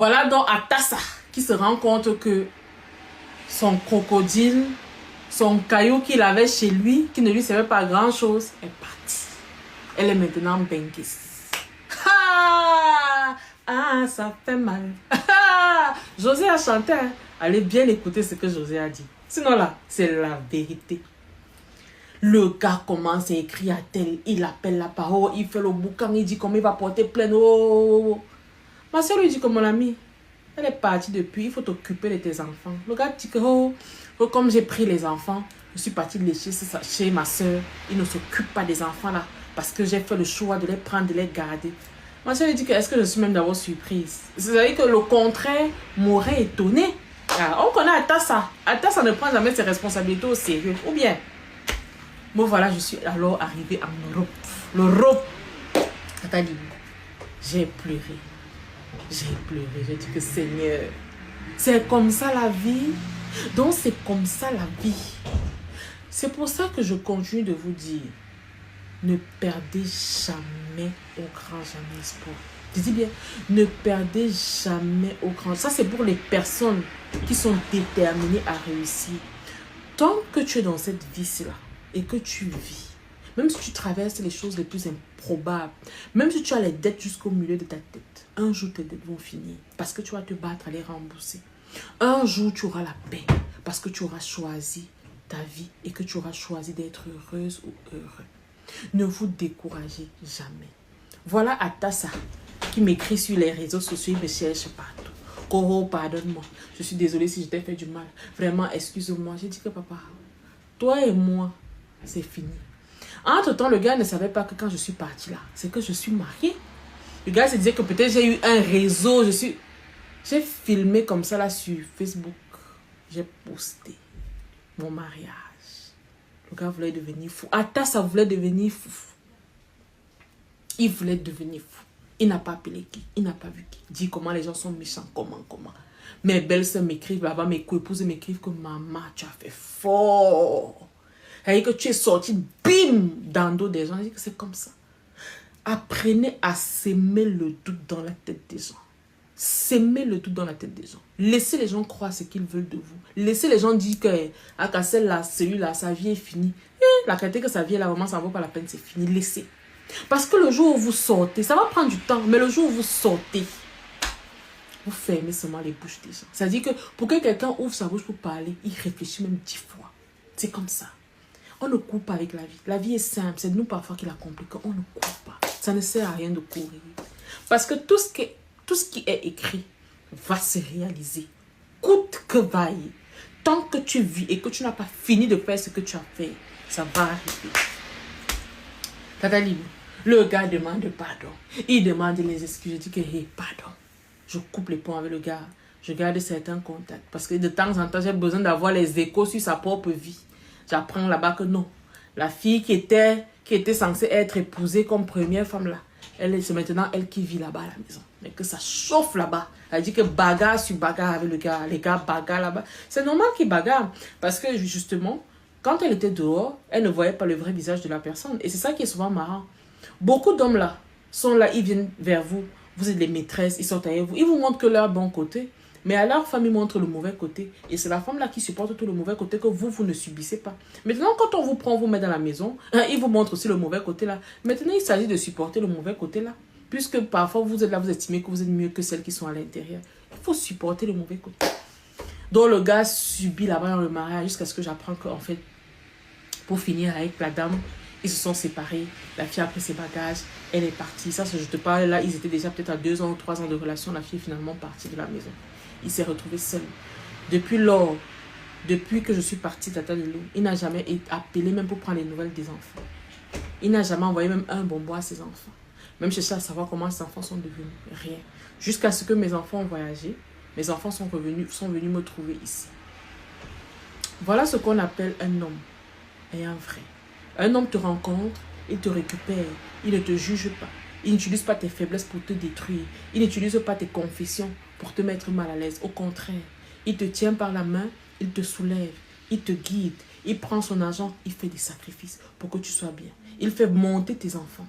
Voilà donc Atassa qui se rend compte que son crocodile, son caillou qu'il avait chez lui, qui ne lui servait pas à grand chose, est parti. Elle est maintenant Bengis. Ah, ça fait mal. José a chanté. Allez bien écouter ce que José a dit. Sinon là, c'est la vérité. Le gars commence à écrire à tel, il appelle la parole, il fait le boucan, il dit comment il va porter plainte. Oh. Ma soeur lui dit que mon ami, elle est partie depuis, il faut t'occuper de tes enfants. Le gars dit que comme j'ai pris les enfants, je suis partie lécher chez ma soeur, il ne s'occupe pas des enfants là, parce que j'ai fait le choix de les prendre, de les garder. Ma soeur lui dit que est-ce que je suis même d'abord surprise? C'est-à-dire que le contraire m'aurait étonné. On connaît Atassa. Atassa ne prend jamais ses responsabilités au sérieux. Ou bien, bon voilà, je suis alors arrivée en Europe. L'Europe. Nathalie, j'ai pleuré. J'ai pleuré. J'ai dit que Seigneur, c'est comme ça la vie. Donc c'est comme ça la vie. C'est pour ça que je continue de vous dire, ne perdez jamais au grand jamais espoir. Je dis bien, ne perdez jamais au grand. Ça c'est pour les personnes qui sont déterminées à réussir. Tant que tu es dans cette vie-là et que tu vis, même si tu traverses les choses les plus improbables, même si tu as les dettes jusqu'au milieu de ta tête, un jour tes dettes vont finir parce que tu vas te battre à les rembourser. Un jour tu auras la paix parce que tu auras choisi ta vie et que tu auras choisi d'être heureuse ou heureux. Ne vous découragez jamais. Voilà Atassa qui m'écrit sur les réseaux sociaux, il me cherche partout. Coro, pardonne-moi. Je suis désolée si je t'ai fait du mal. Vraiment, excuse-moi. J'ai dit que papa, toi et moi, c'est fini. Entre-temps, le gars ne savait pas que quand je suis partie là, c'est que je suis mariée. Le gars se disait que peut-être j'ai eu un réseau. J'ai filmé comme ça là sur Facebook. J'ai posté mon mariage. Le gars voulait devenir fou. Atassa voulait devenir fou. Il voulait devenir fou. Il n'a pas appelé qui. Il n'a pas vu qui. Dit comment les gens sont méchants. Comment. Mes belles-sœurs m'écrivent là-bas. Mes co-épouses m'écrivent que maman, tu as fait fort. C'est-à-dire que tu es sorti, bim, dans le dos des gens. Je dis que c'est comme ça. Apprenez à s'aimer le doute dans la tête des gens. S'aimer le doute dans la tête des gens. Laissez les gens croire ce qu'ils veulent de vous. Laissez les gens dire que celle-là, celui-là, sa vie est finie. Et la qualité que sa vie est là, vraiment, ça ne vaut pas la peine, c'est fini. Laissez. Parce que le jour où vous sortez, ça va prendre du temps, mais le jour où vous sortez, vous fermez seulement les bouches des gens. C'est-à-dire que pour que quelqu'un ouvre sa bouche pour parler, il réfléchit même 10 fois. C'est comme ça. On ne court pas avec la vie. La vie est simple. C'est nous parfois qui la compliquons. On ne court pas. Ça ne sert à rien de courir. Parce que tout ce qui est écrit va se réaliser. Coûte que vaille. Tant que tu vis et que tu n'as pas fini de faire ce que tu as fait, ça va arriver. Nathalie, le gars demande pardon. Il demande les excuses. Je dis que, hey, pardon. Je coupe les ponts avec le gars. Je garde certains contacts. Parce que de temps en temps, j'ai besoin d'avoir les échos sur sa propre vie. J'apprends là-bas que non. La fille qui était censée être épousée comme première femme là, c'est maintenant elle qui vit là-bas à la maison. Mais que ça chauffe là-bas. Elle dit que bagarre sur bagarre avec le gars. Les gars bagarrent là-bas. C'est normal qu'ils bagarrent. Parce que justement, quand elle était dehors, elle ne voyait pas le vrai visage de la personne. Et c'est ça qui est souvent marrant. Beaucoup d'hommes là sont là, ils viennent vers vous. Vous êtes les maîtresses, ils sont avec vous. Ils vous montrent que leur bon côté. Mais à leur femme, ils montrent le mauvais côté. Et c'est la femme là qui supporte tout le mauvais côté que vous ne subissez pas. Maintenant, quand on vous prend, vous met dans la maison, ils vous montrent aussi le mauvais côté là. Maintenant, il s'agit de supporter le mauvais côté là. Puisque parfois, vous êtes là, vous estimez que vous êtes mieux que celles qui sont à l'intérieur. Il faut supporter le mauvais côté. Donc, le gars subit là-bas dans le mariage jusqu'à ce que j'apprends qu'en fait, pour finir avec la dame, ils se sont séparés. La fille a pris ses bagages. Elle est partie. Ça, je te parle là, ils étaient déjà peut-être à 2 ans ou 3 ans de relation. La fille est finalement partie de la maison. Il s'est retrouvé seul. Depuis lors, depuis que je suis partie d'Tata Lilou, il n'a jamais appelé même pour prendre les nouvelles des enfants. Il n'a jamais envoyé même un bonbon à ses enfants. Même chercher à savoir comment ses enfants sont devenus. Rien. Jusqu'à ce que mes enfants ont voyagé, mes enfants sont venus me trouver ici. Voilà ce qu'on appelle un homme et un vrai. Un homme te rencontre, il te récupère, il ne te juge pas. Il n'utilise pas tes faiblesses pour te détruire. Il n'utilise pas tes confessions pour te mettre mal à l'aise. Au contraire, il te tient par la main, il te soulève, il te guide, il prend son argent, il fait des sacrifices pour que tu sois bien. Il fait monter tes enfants.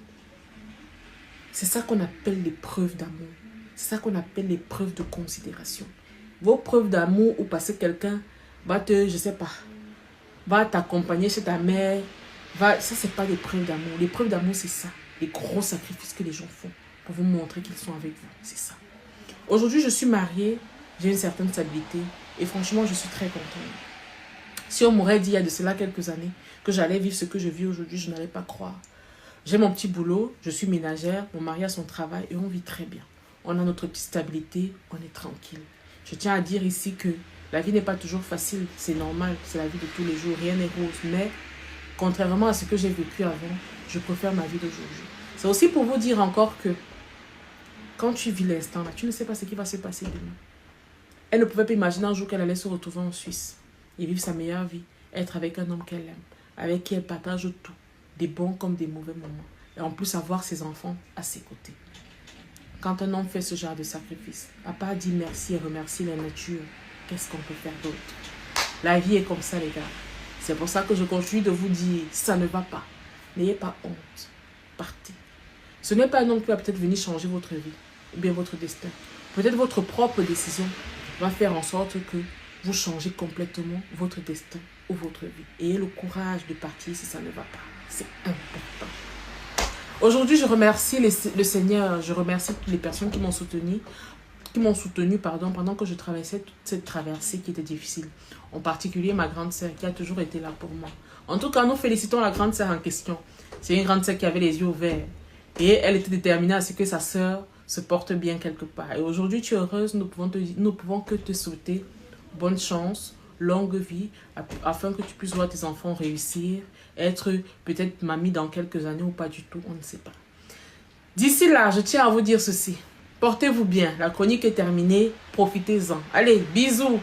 C'est ça qu'on appelle l'épreuve d'amour. C'est ça qu'on appelle les preuves de considération. Vos preuves d'amour ou parce que quelqu'un va te, je sais pas, va t'accompagner chez ta mère. Ça, c'est pas des preuves d'amour. Les preuves d'amour, c'est ça. Les gros sacrifices que les gens font pour vous montrer qu'ils sont avec vous. C'est ça. Aujourd'hui, je suis mariée. J'ai une certaine stabilité. Et franchement, je suis très contente. Si on m'aurait dit il y a de cela quelques années que j'allais vivre ce que je vis aujourd'hui, je n'allais pas croire. J'ai mon petit boulot, je suis ménagère, mon mari a son travail et on vit très bien. On a notre petite stabilité, on est tranquille. Je tiens à dire ici que la vie n'est pas toujours facile, c'est normal, c'est la vie de tous les jours, rien n'est rose. Mais contrairement à ce que j'ai vécu avant, je préfère ma vie d'aujourd'hui. C'est aussi pour vous dire encore que quand tu vis l'instant, là, tu ne sais pas ce qui va se passer demain. Elle ne pouvait pas imaginer un jour qu'elle allait se retrouver en Suisse et vivre sa meilleure vie, être avec un homme qu'elle aime, avec qui elle partage tout, des bons comme des mauvais moments. Et en plus avoir ses enfants à ses côtés. Quand un homme fait ce genre de sacrifice, à part dire merci et remercier la nature, qu'est-ce qu'on peut faire d'autre? La vie est comme ça, les gars. C'est pour ça que je continue de vous dire, ça ne va pas. N'ayez pas honte. Partez. Ce n'est pas un homme qui va peut-être venir changer votre vie, ou bien votre destin. Peut-être votre propre décision va faire en sorte que vous changez complètement votre destin ou votre vie. Ayez le courage de partir si ça ne va pas. C'est important. Aujourd'hui, je remercie le Seigneur. Je remercie toutes les personnes qui m'ont soutenu pendant que je traversais toute cette traversée qui était difficile. En particulier ma grande sœur qui a toujours été là pour moi. En tout cas, nous félicitons la grande sœur en question. C'est une grande sœur qui avait les yeux ouverts. Et elle était déterminée à ce que sa sœur se porte bien quelque part. Et aujourd'hui, tu es heureuse. Nous pouvons que te souhaiter bonne chance, longue vie, afin que tu puisses voir tes enfants réussir, être peut-être mamie dans quelques années ou pas du tout, on ne sait pas. D'ici là, je tiens à vous dire ceci. Portez-vous bien. La chronique est terminée. Profitez-en. Allez, bisous.